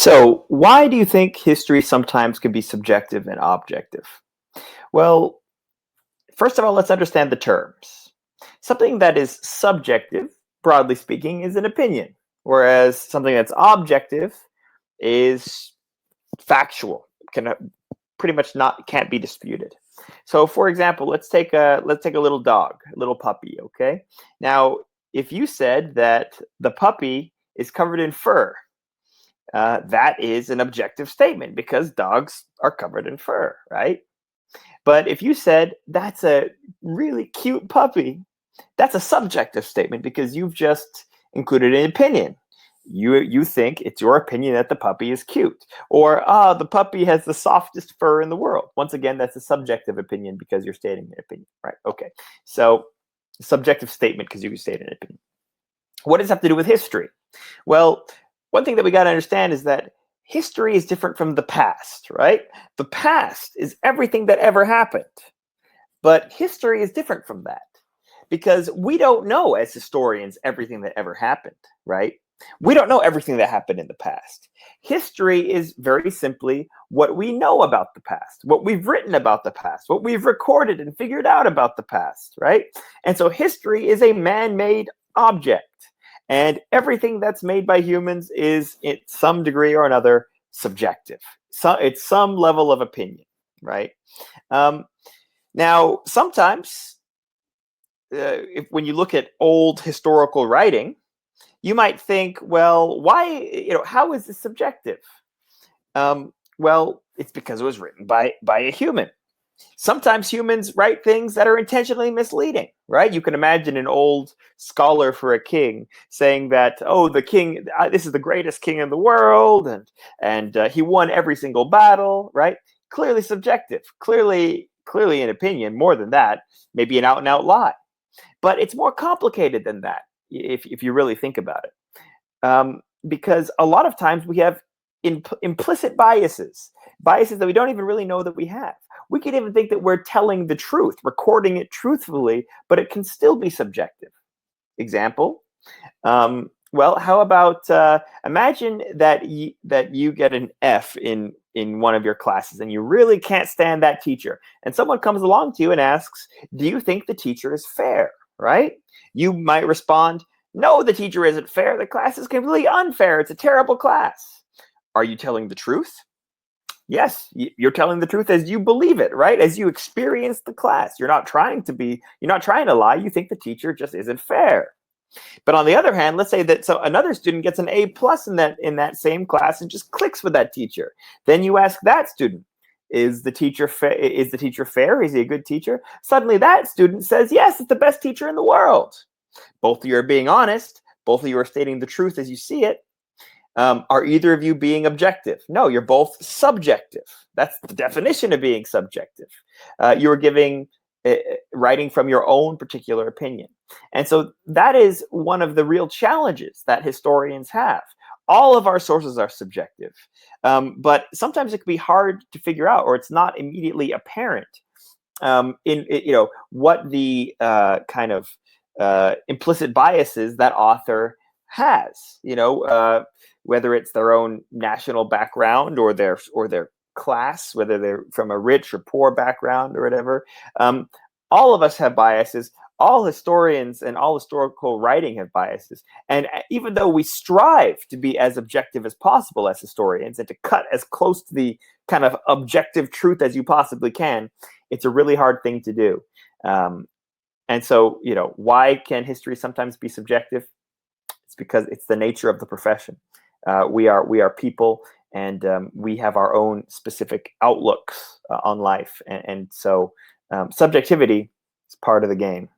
So, why do you think history sometimes can be subjective and objective? Well, first of all, let's understand the terms. Something that is subjective, broadly speaking, is an opinion, whereas something that's objective is factual, can pretty much not can't be disputed. So, for example, let's take a little dog, a little puppy. Okay, now if you said that the puppy is covered in fur, that is an objective statement because dogs are covered in fur, right? But if you said that's a really cute puppy, that's a subjective statement because you've just included an opinion. You think it's your opinion that the puppy is cute, or the puppy has the softest fur in the world. Once again, that's a subjective opinion because you're stating an opinion, right? Okay, so subjective statement because you stated an opinion. What does it have to do with history? Well, one thing that we got to understand is that history is different from the past, right? The past is everything that ever happened, but history is different from that because we don't know as historians everything that ever happened, right? We don't know everything that happened in the past. History is very simply what we know about the past, what we've written about the past, what we've recorded and figured out about the past, right? And so history is a man-made object. And everything that's made by humans is, in some degree or another, subjective. So it's some level of opinion, right? Um, Now, sometimes, when you look at old historical writing, you might think, well, why? How is this subjective? Well, it's because it was written by a human. Sometimes humans write things that are intentionally misleading, right? You can imagine an old scholar for a king saying that, oh, the king, this is the greatest king in the world, and he won every single battle, right? Clearly subjective, clearly an opinion. More than that, maybe an out and out lie. But it's more complicated than that if you really think about it, because a lot of times we have implicit biases that we don't even really know that we have. We could even think that we're telling the truth, recording it truthfully, but it can still be subjective. Example. Well, how about imagine that you get an F in one of your classes and you really can't stand that teacher, and someone comes along to you and asks, "Do you think the teacher is fair?" Right? You might respond, "No, the teacher isn't fair. The class is completely unfair. It's a terrible class." Are you telling the truth? Yes, you're telling the truth as you believe it, right? As you experience the class. You're not trying to lie. You think the teacher just isn't fair. But on the other hand, let's say that another student gets an A plus in that same class and just clicks with that teacher. Then you ask that student, is the teacher fair? Is he a good teacher? Suddenly that student says, yes, it's the best teacher in the world. Both of you are being honest. Both of you are stating the truth as you see it. Are either of you being objective? No, you're both subjective. That's the definition of being subjective. You're writing from your own particular opinion. And so that is one of the real challenges that historians have. All of our sources are subjective, but sometimes it can be hard to figure out, or it's not immediately apparent what the kind of implicit biases that author has. Whether it's their own national background or their class, whether they're from a rich or poor background or whatever. All of us have biases. All historians and all historical writing have biases. And even though we strive to be as objective as possible as historians and to cut as close to the kind of objective truth as you possibly can, it's a really hard thing to do. And so, why can history sometimes be subjective? It's because it's the nature of the profession. We are people, and we have our own specific outlooks on life, and so subjectivity is part of the game.